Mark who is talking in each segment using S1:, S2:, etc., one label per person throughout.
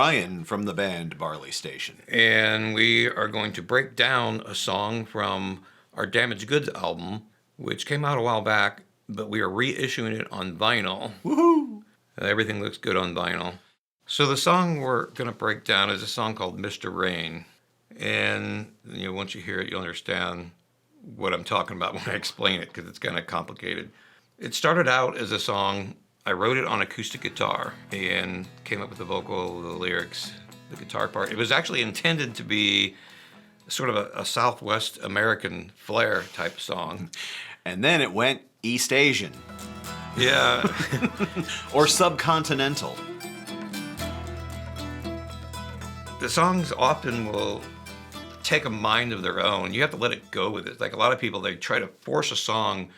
S1: Ryan from the band Barley Station.
S2: And we are going to break down a song from our Damaged Goods album, which came out a while back, but we are reissuing it on vinyl.
S1: Woohoo!
S2: Everything looks good on vinyl. So the song we're going to break down is a song called Mr. Rain. And once you hear it, you'll understand what I'm talking about when I explain it, because it's kind of complicated. It started out as a song. I wrote it on acoustic guitar and came up with the vocal, the lyrics, the guitar part. It was actually intended to be sort of a Southwest American flair type song.
S1: And then it went East Asian.
S2: Yeah.
S1: Or subcontinental.
S2: The songs often will take a mind of their own. You have to let it go with it. Like a lot of people, they try to force a song,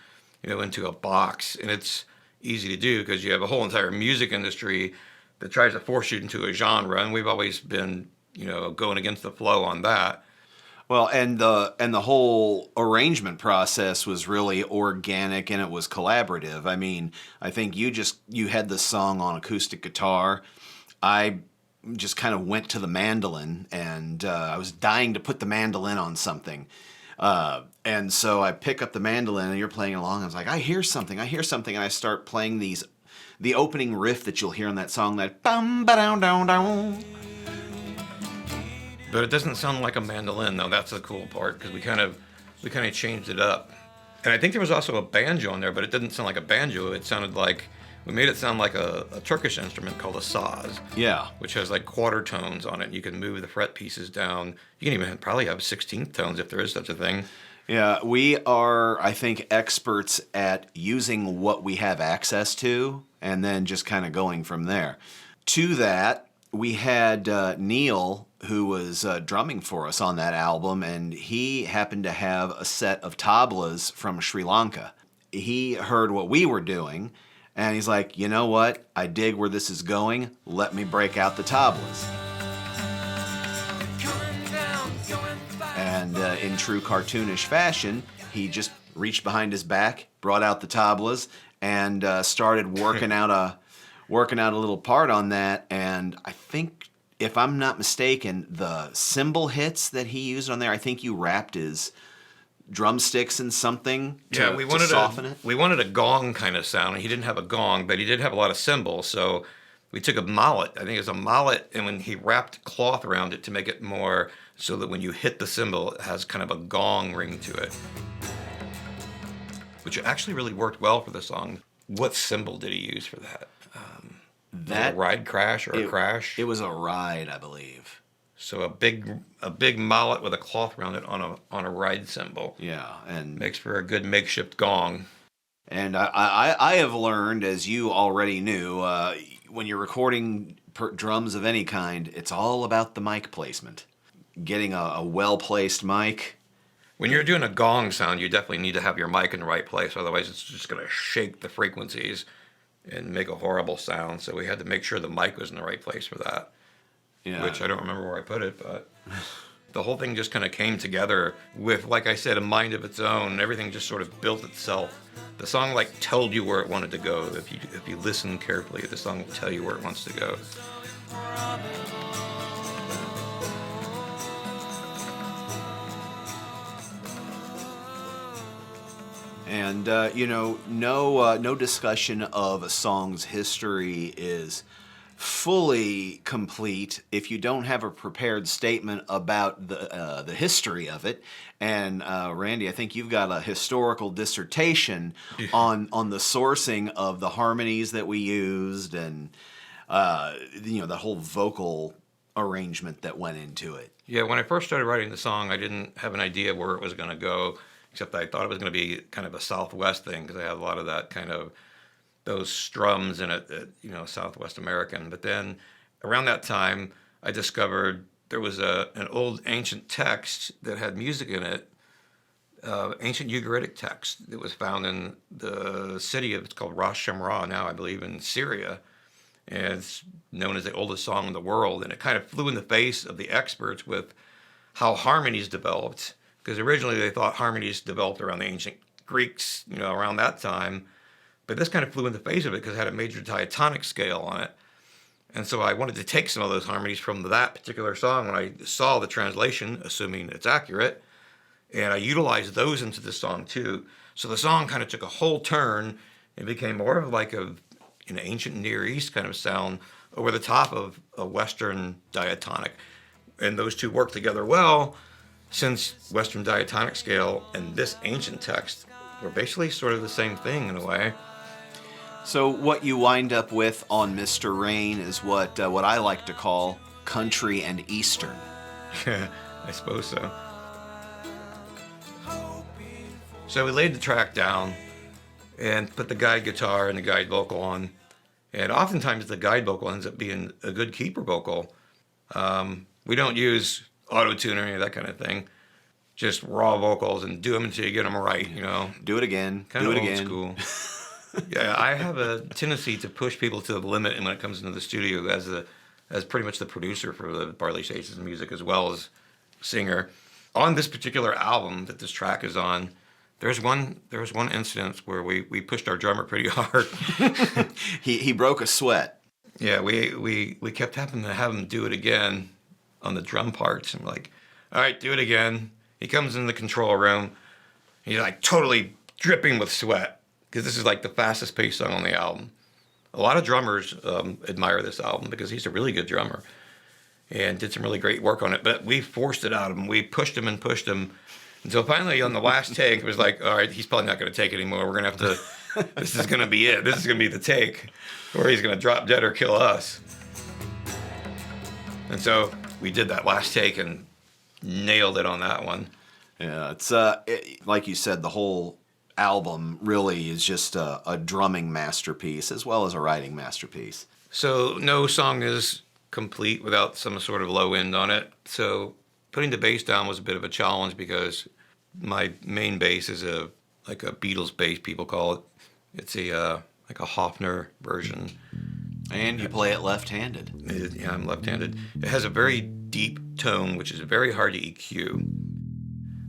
S2: into a box, and it's easy to do because you have a whole entire music industry that tries to force you into a genre, and we've always been, going against the flow on that.
S1: Well, and the whole arrangement process was really organic and it was collaborative. I mean, I think you had the song on acoustic guitar. I just kind of went to the mandolin, and I was dying to put the mandolin on something. And so I pick up the mandolin, and you're playing along. I was like, I hear something, and I start playing the opening riff that you'll hear in that song, that bum ba down down down.
S2: But it doesn't sound like a mandolin, though. That's the cool part, because we kind of changed it up. And I think there was also a banjo on there, but it didn't sound like a banjo. It sounded like, we made it sound like a Turkish instrument called a saz.
S1: Yeah.
S2: Which has like quarter tones on it. You can move the fret pieces down. You can even probably have 16th tones if there is such a thing.
S1: Yeah, we are, I think, experts at using what we have access to and then just kind of going from there. To that, we had Neil, who was drumming for us on that album, and he happened to have a set of tablas from Sri Lanka. He heard what we were doing, and he's like, you know what? I dig where this is going. Let me break out the tablas. And in true cartoonish fashion, he just reached behind his back, brought out the tablas, and started working out a little part on that. And I think, if I'm not mistaken, the cymbal hits that he used on there, I think you wrapped his drumsticks in something to soften it.
S2: We wanted a gong kind of sound. He didn't have a gong, but he did have a lot of cymbals. So we took a mallet. I think it was a mallet, and when he wrapped cloth around it to make it more so that when you hit the cymbal, it has kind of a gong ring to it, which actually really worked well for the song. What cymbal did he use for that? A ride crash or a crash?
S1: It was a ride, I believe.
S2: So a big mallet with a cloth around it on a ride cymbal.
S1: Yeah, and
S2: makes for a good makeshift gong.
S1: And I have learned, as you already knew, when you're recording drums of any kind, it's all about the mic placement. Getting a well-placed mic.
S2: When you're doing a gong sound, you definitely need to have your mic in the right place. Otherwise, it's just going to shake the frequencies and make a horrible sound. So we had to make sure the mic was in the right place for that. Yeah. Which I don't remember where I put it, but the whole thing just kind of came together with, like I said, a mind of its own. Everything just sort of built itself. The song told you where it wanted to go. If you listen carefully, the song will tell you where it wants to go.
S1: And no discussion of a song's history is fully complete if you don't have a prepared statement about the history of it. And Randy, I think you've got a historical dissertation on the sourcing of the harmonies that we used, and the whole vocal arrangement that went into it.
S2: Yeah, when I first started writing the song, I didn't have an idea where it was going to go, except I thought it was going to be kind of a Southwest thing, because I had a lot of that kind of those strums in it that, Southwest American. But then around that time, I discovered there was an old ancient text that had music in it, ancient Ugaritic text that was found in the city it's called Ras Shamra now, I believe, in Syria. And it's known as the oldest song in the world. And it kind of flew in the face of the experts with how harmonies developed. Because originally they thought harmonies developed around the ancient Greeks, around that time. But this kind of flew in the face of it because it had a major diatonic scale on it. And so I wanted to take some of those harmonies from that particular song when I saw the translation, assuming it's accurate, and I utilized those into the song too. So the song kind of took a whole turn and became more of like an ancient Near East kind of sound over the top of a Western diatonic. And those two work together well, since Western diatonic scale and this ancient text were basically sort of the same thing in a way.
S1: So what you wind up with on Mr. Rain is what I like to call country and Eastern.
S2: I suppose so. So we laid the track down and put the guide guitar and the guide vocal on. And oftentimes the guide vocal ends up being a good keeper vocal. We don't use auto-tune or any of that kind of thing. Just raw vocals and do them until you get them right, you know.
S1: Do it again.
S2: Kind
S1: do
S2: of
S1: it
S2: old
S1: again.
S2: School. Yeah, I have a tendency to push people to the limit when it comes into the studio as pretty much the producer for the Barley Station's music as well as singer. On this particular album that this track is on, there was one incident where we pushed our drummer pretty hard.
S1: He broke a sweat.
S2: Yeah, we kept having to have him do it again on the drum parts. And we're like, all right, do it again. He comes in the control room. He's like totally dripping with sweat because this is like the fastest paced song on the album. A lot of drummers admire this album because he's a really good drummer and did some really great work on it. But we forced it out of him. We pushed him and pushed him until finally on the last take, it was like, all right, he's probably not going to take it anymore. We're going to have to, this is going to be it. This is going to be the take or he's going to drop dead or kill us. And so we did that last take and nailed it on that one.
S1: Yeah, it's like you said, the whole album really is just a drumming masterpiece as well as a writing masterpiece.
S2: So no song is complete without some sort of low end on it. So putting the bass down was a bit of a challenge because my main bass is like a Beatles bass, people call it. It's like a Hofner version.
S1: And you play it left-handed.
S2: Yeah, I'm left-handed. It has a very deep tone, which is very hard to EQ.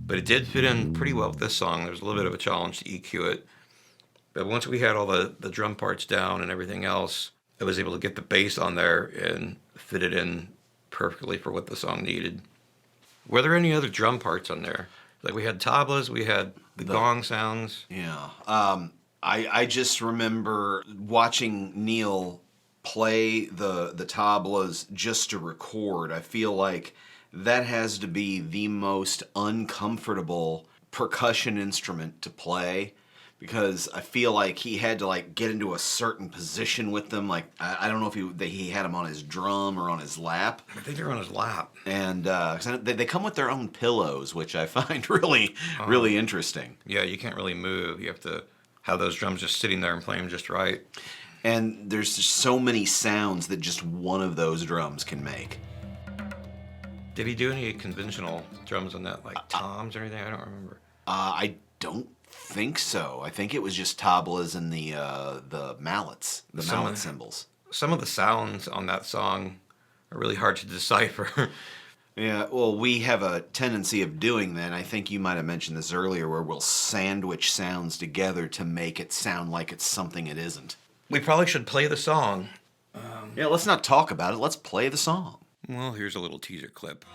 S2: But it did fit in pretty well with this song. There was a little bit of a challenge to EQ it. But once we had all the drum parts down and everything else, I was able to get the bass on there and fit it in perfectly for what the song needed. Were there any other drum parts on there? Like we had tablas, we had the gong sounds.
S1: Yeah. I just remember watching Neil play the tablas just to record. I feel like that has to be the most uncomfortable percussion instrument to play because I feel like he had to like get into a certain position with them. Like I don't know if he had them on his drum or on his lap.
S2: I think they're on his lap.
S1: And 'cause they come with their own pillows, which I find really interesting.
S2: Yeah, you can't really move. You have to have those drums just sitting there and playing them just right.
S1: And there's just so many sounds that just one of those drums can make.
S2: Did he do any conventional drums on that, like toms or anything? I don't remember.
S1: I don't think so. I think it was just tablas and the mallets, the mallet cymbals.
S2: Some of the sounds on that song are really hard to decipher.
S1: Yeah, well, we have a tendency of doing that. I think you might have mentioned this earlier, where we'll sandwich sounds together to make it sound like it's something it isn't.
S2: We probably should play the song.
S1: Yeah, let's not talk about it. Let's play the song.
S2: Well, here's a little teaser clip.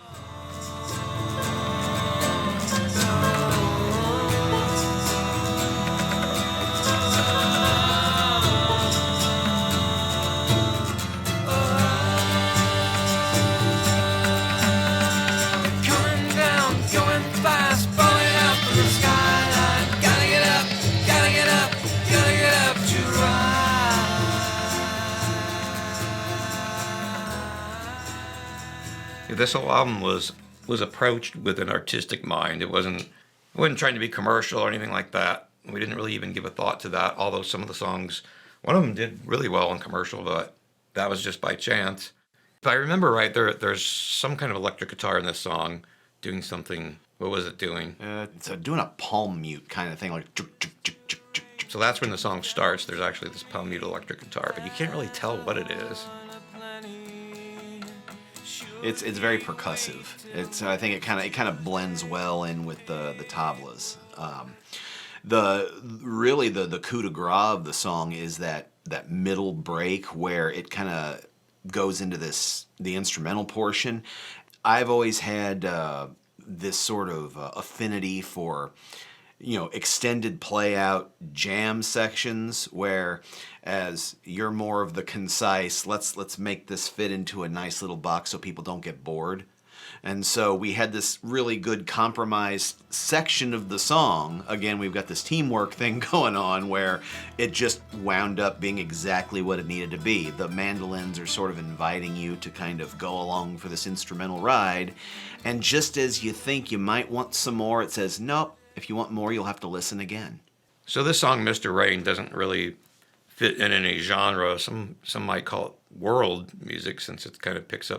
S2: This whole album was approached with an artistic mind. It wasn't trying to be commercial or anything like that. We didn't really even give a thought to that, although some of the songs, one of them did really well in commercial, but that was just by chance. If I remember right, there's some kind of electric guitar in this song doing something. What was it doing?
S1: It's doing a palm mute kind of thing, like.
S2: So that's when the song starts. There's actually this palm mute electric guitar, but you can't really tell what it is.
S1: It's very percussive. I think it kind of blends well in with the tablas. The coup de grace of the song is that middle break where it kind of goes into the instrumental portion. I've always had this sort of affinity for extended play out jam sections where as you're more of the concise, let's make this fit into a nice little box so people don't get bored. And so we had this really good compromised section of the song. Again, we've got this teamwork thing going on where it just wound up being exactly what it needed to be. The mandolins are sort of inviting you to kind of go along for this instrumental ride. And just as you think you might want some more, it says, nope, if you want more, you'll have to listen again.
S2: So this song, Mr. Rain, doesn't really fit in any genre. Some might call it world music, since it kind of picks up